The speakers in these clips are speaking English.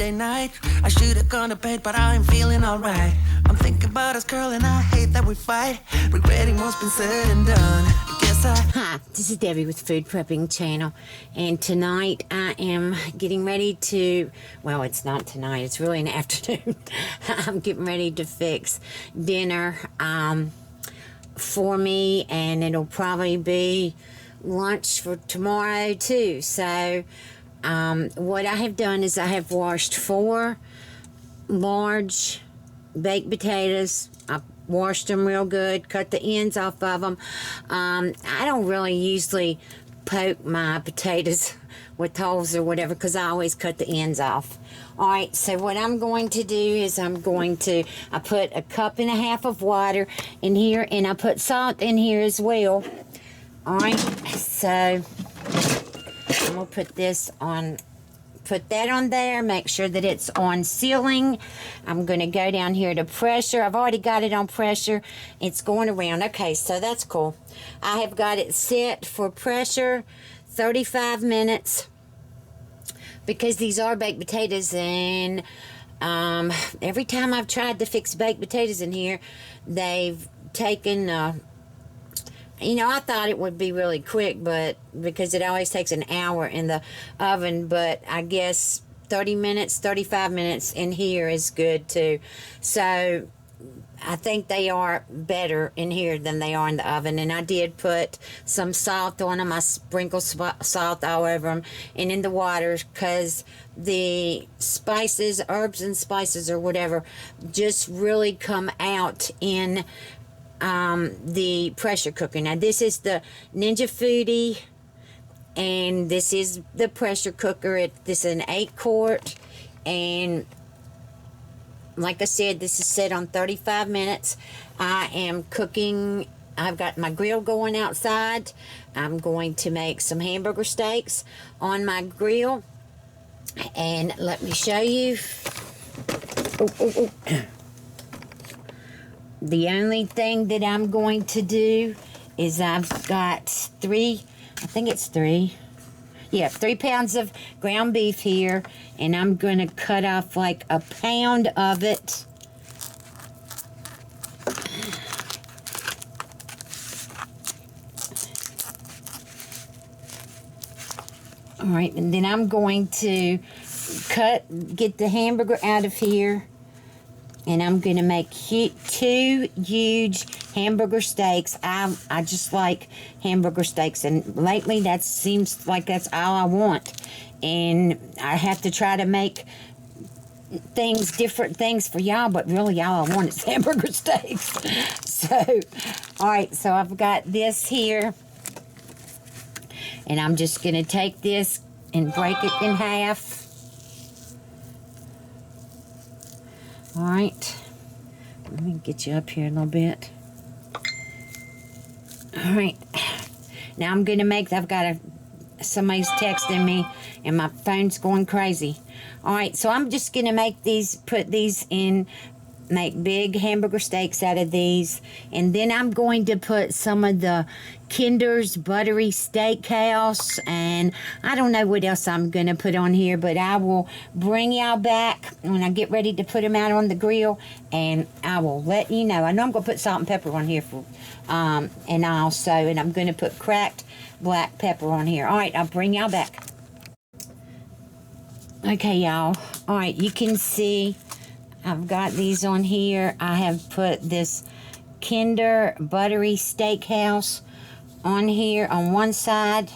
Monday night. I should've gone to bed, but I am feeling alright. I'm thinking about us, girl, and I hate that we fight. Regretting what's been said and done. Hi, this is Debbie with Food Prepping Channel, and tonight I am getting ready to, well, it's not tonight, it's really an afternoon. I'm getting ready to fix dinner for me, and it'll probably be lunch for tomorrow too. So what I have done is I have washed 4 large baked potatoes. I washed them real good, cut the ends off of them. I don't really usually poke my potatoes with holes or whatever because I always cut the ends off. Alright, so what I'm going to do is I put a cup and a half of water in here, and I put salt in here as well. Alright, so I'm going to put that on there, make sure that it's on sealing. I'm going to go down here to pressure. I've already got it on pressure. It's going around. Okay, so that's cool. I have got it set for pressure 35 minutes because these are baked potatoes, and every time I've tried to fix baked potatoes in here, they've taken I thought it would be really quick, but because it always takes an hour in the oven, but I guess 30 minutes, 35 minutes in here is good too. So I think they are better in here than they are in the oven. And I did put some salt on them. I sprinkled salt all over them and in the water because the spices, herbs and spices or whatever, just really come out in the pressure cooker. Now this is the Ninja Foodie, and this is the pressure cooker. This is an 8-quart, and like I said, this is set on 35 minutes. I am cooking. I've got my grill going outside. I'm going to make some hamburger steaks on my grill, and let me show you. The only thing that I'm going to do is I've got 3 pounds of ground beef here, and I'm going to cut off like a pound of it. All right, and then I'm going to get the hamburger out of here. And I'm going to make 2 huge hamburger steaks. I just like hamburger steaks. And lately, that seems like that's all I want. And I have to try to make different things for y'all. But really, all I want is hamburger steaks. So, alright. So, I've got this here. And I'm just going to take this and break it in half. Alright, let me get you up here a little bit. Alright, now I'm going to make, somebody's texting me and my phone's going crazy. Alright, so I'm just going to put these in, make big hamburger steaks out of these. And then I'm going to put some of the Kinder's Buttery Steakhouse, and I don't know what else I'm going to put on here, but I will bring y'all back when I get ready to put them out on the grill, and I will let you know. I know I'm going to put salt and pepper on here and I'm going to put cracked black pepper on here. Alright, I'll bring y'all back. Okay, y'all. Alright, you can see I've got these on here. I have put this Kinder Buttery Steakhouse on here on one side.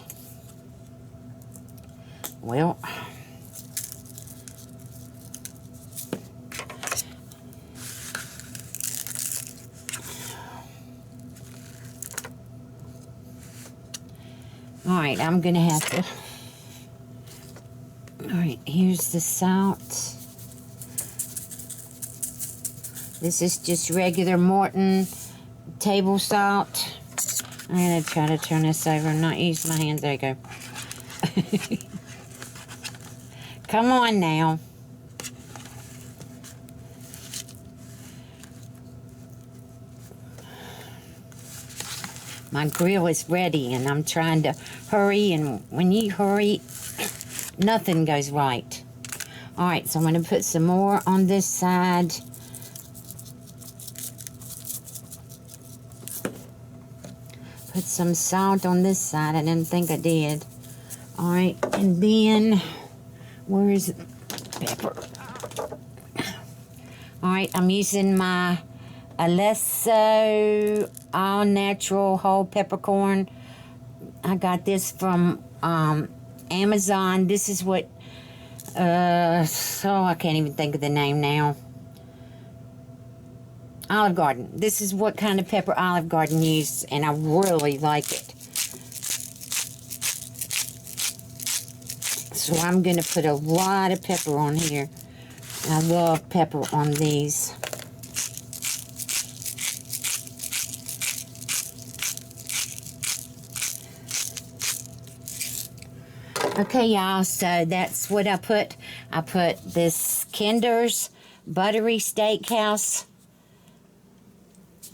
Well, alright, I'm gonna have to. Alright, here's the salt. This is just regular Morton table salt. I'm going to try to turn this over. I'm not using my hands. There you go. Come on now. My grill is ready, and I'm trying to hurry, and when you hurry, nothing goes right. All right, so I'm going to put some more on this side. Put some salt on this side. I didn't think I did. All right, and then, where is it? Pepper. All right, I'm using my Alesso all natural whole peppercorn. I got this from Amazon. This is what, I can't even think of the name now. Olive Garden. This is what kind of pepper Olive Garden used, and I really like it. So I'm going to put a lot of pepper on here. I love pepper on these. Okay, y'all, so that's what I put. I put this Kinder's Buttery Steakhouse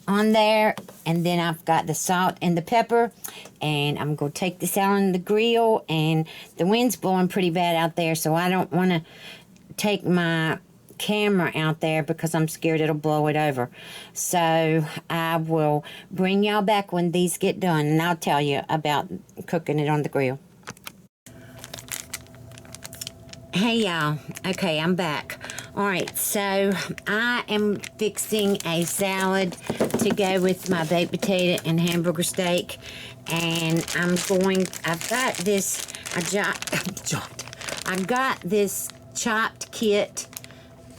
on there, and then I've got the salt and the pepper, and I'm going to take this out on the grill, and the wind's blowing pretty bad out there, so I don't want to take my camera out there because I'm scared it'll blow it over. So I will bring y'all back when these get done, and I'll tell you about cooking it on the grill. Hey y'all, okay, I'm back. All right, so I am fixing a salad to go with my baked potato and hamburger steak, and I've got this, I got this chopped kit,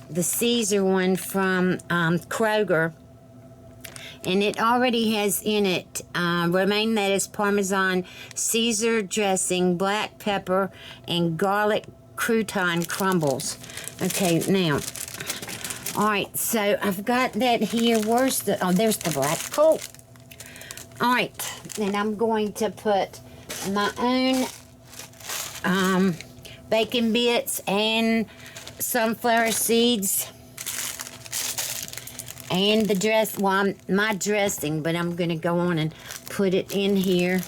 the Caesar one from Kroger, and it already has in it romaine lettuce, Parmesan, Caesar dressing, black pepper, and garlic crouton crumbles. Okay, now, all right, so I've got that here. Where's the, there's the black. Cool. All right, and I'm going to put my own bacon bits and sunflower seeds and the my dressing, but I'm going to go on and put it in here.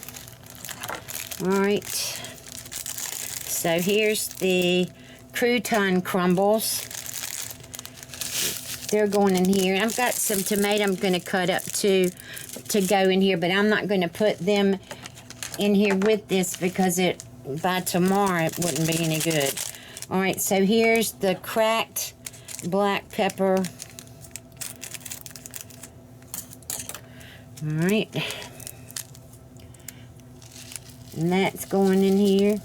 All right. So here's the crouton crumbles. They're going in here. I've got some tomato I'm going to cut up to go in here, but I'm not going to put them in here with this because by tomorrow it wouldn't be any good. All right, so here's the cracked black pepper. All right. And that's going in here.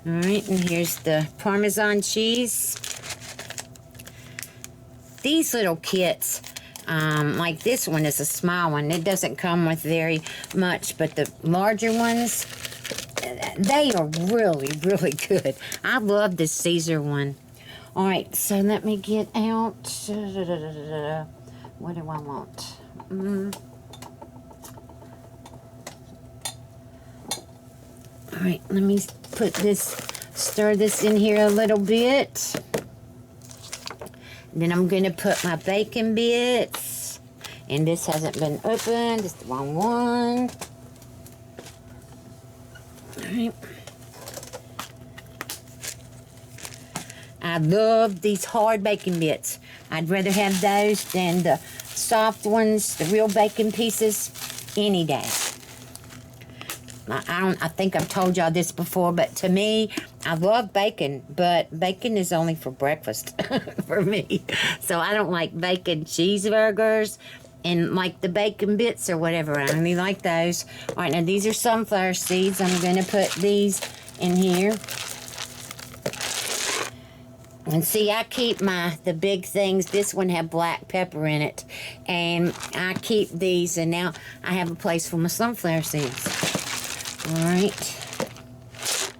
All right, and here's the Parmesan cheese. These little kits, like this one is a small one. It doesn't come with very much, but the larger ones, they are really, really good. I love this Caesar one. All right, so let me get out. What do I want? All right, let me stir this in here a little bit. Then I'm going to put my bacon bits. And this hasn't been opened. It's the wrong one. All right. I love these hard bacon bits. I'd rather have those than the soft ones, the real bacon pieces, any day. I think I've told y'all this before, but to me, I love bacon, but bacon is only for breakfast for me. So I don't like bacon cheeseburgers and like the bacon bits or whatever. I only like those. All right, now these are sunflower seeds. I'm going to put these in here. And see, I keep the big things. This one had black pepper in it. And I keep these, and now I have a place for my sunflower seeds. All right.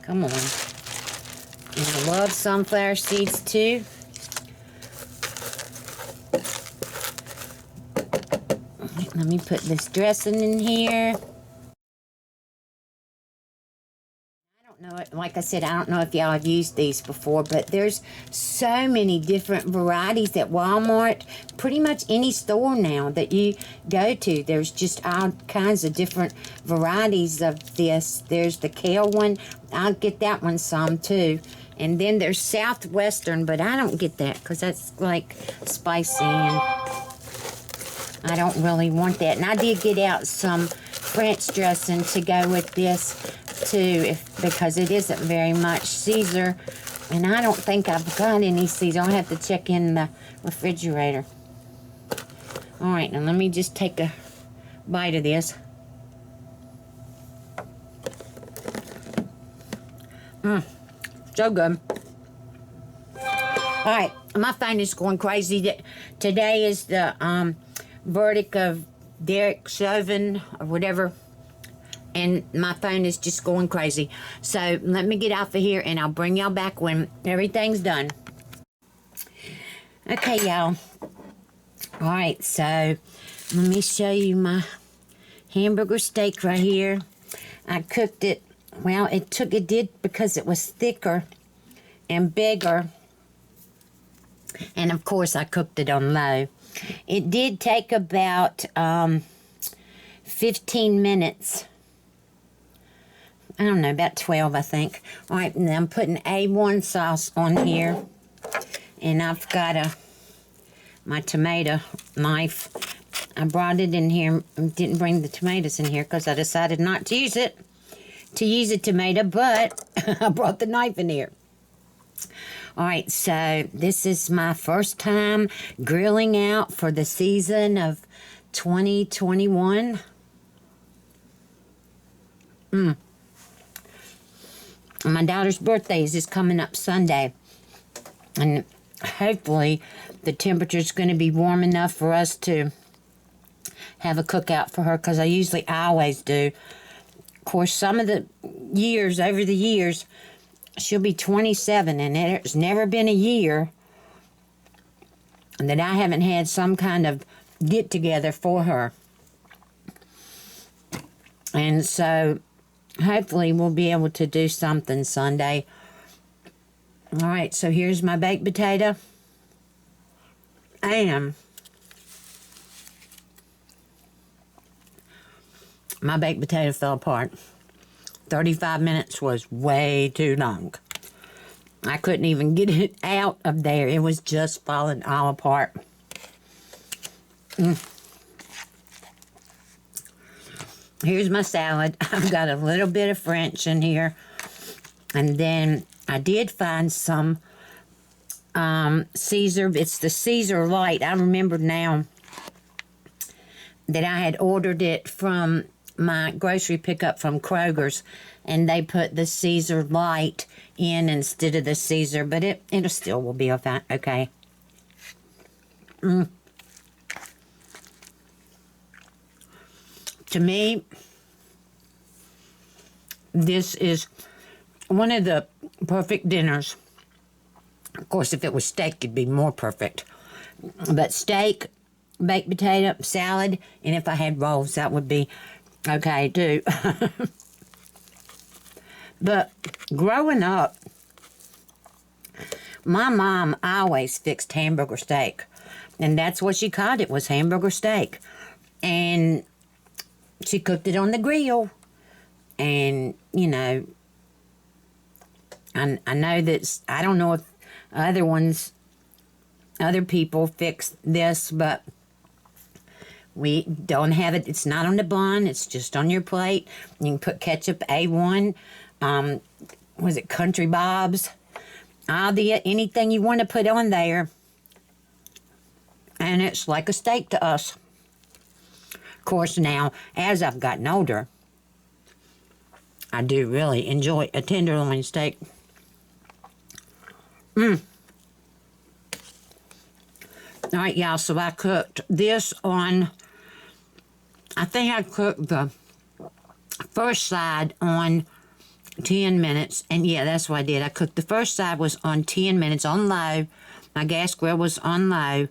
Come on. And I love sunflower seeds too. Right, let me put this dressing in here. know, like I said, I don't know if y'all have used these before, but there's so many different varieties at Walmart. Pretty much any store now that you go to, there's just all kinds of different varieties of this. There's the kale one. I'll get that one some too. And then there's Southwestern, but I don't get that because that's like spicy and I don't really want that. And I did get out some French dressing to go with this too, because it isn't very much Caesar. And I don't think I've got any Caesar. I'll have to check in the refrigerator. All right, now let me just take a bite of this. So good. All right, my phone is going crazy. Today is the verdict of Derek Chauvin or whatever, and my phone is just going crazy. So let me get off of here and I'll bring y'all back when everything's done. Okay, y'all. All right, so let me show you my hamburger steak right here. I cooked it. Well, it did because it was thicker and bigger. And of course I cooked it on low. It did take about 15 minutes. I don't know, about 12, I think. All right, and I'm putting A1 sauce on here. And I've got my tomato knife. I brought it in here. Didn't bring the tomatoes in here because I decided not to use it. To use a tomato, but I brought the knife in here. All right, so this is my first time grilling out for the season of 2021. My daughter's birthday is just coming up Sunday. And hopefully the temperature's going to be warm enough for us to have a cookout for her, because I always do. Of course, some of the years, over the years, she'll be 27, and there's never been a year that I haven't had some kind of get-together for her. And so, hopefully, we'll be able to do something Sunday. All right, so here's my baked potato. And my baked potato fell apart. 35 minutes was way too long. I couldn't even get it out of there. It was just falling all apart. Here's my salad. I've got a little bit of French in here. And then I did find some Caesar. It's the Caesar Light. I remember now that I had ordered it from my grocery pickup from Kroger's, and they put the Caesar Light in instead of the Caesar, but it'll still will be okay. To me, this is one of the perfect dinners. Of course, if it was steak, it'd be more perfect. But steak, baked potato, salad, and if I had rolls, that would be okay too. But growing up, my mom always fixed hamburger steak, and that's what she called it, was hamburger steak. And she cooked it on the grill. And you know, I know that, I don't know if other people fix this, but we don't have it. It's not on the bun. It's just on your plate. You can put ketchup, A1, was it Country Bob's? Anything you want to put on there. And it's like a steak to us. Of course, now, as I've gotten older, I do really enjoy a tenderloin steak. All right, y'all, so I cooked this on, I think I cooked the first side on 10 minutes. And yeah, that's what I did. I cooked the first side was on 10 minutes on low. My gas grill was on low.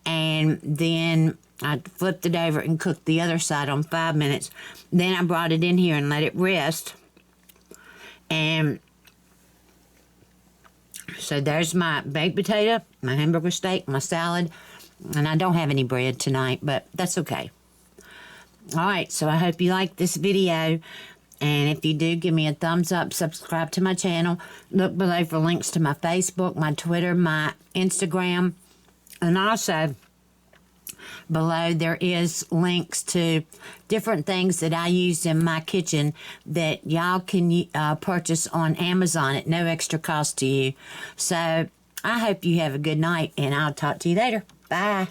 And then I flipped it over and cooked the other side on 5 minutes. Then I brought it in here and let it rest. And so there's my baked potato, my hamburger steak, my salad. And I don't have any bread tonight, but that's okay. Alright, so I hope you like this video. And if you do, give me a thumbs up, subscribe to my channel. Look below for links to my Facebook, my Twitter, my Instagram. And also, below there is links to different things that I use in my kitchen that y'all can purchase on Amazon at no extra cost to you. So, I hope you have a good night, and I'll talk to you later. Bye.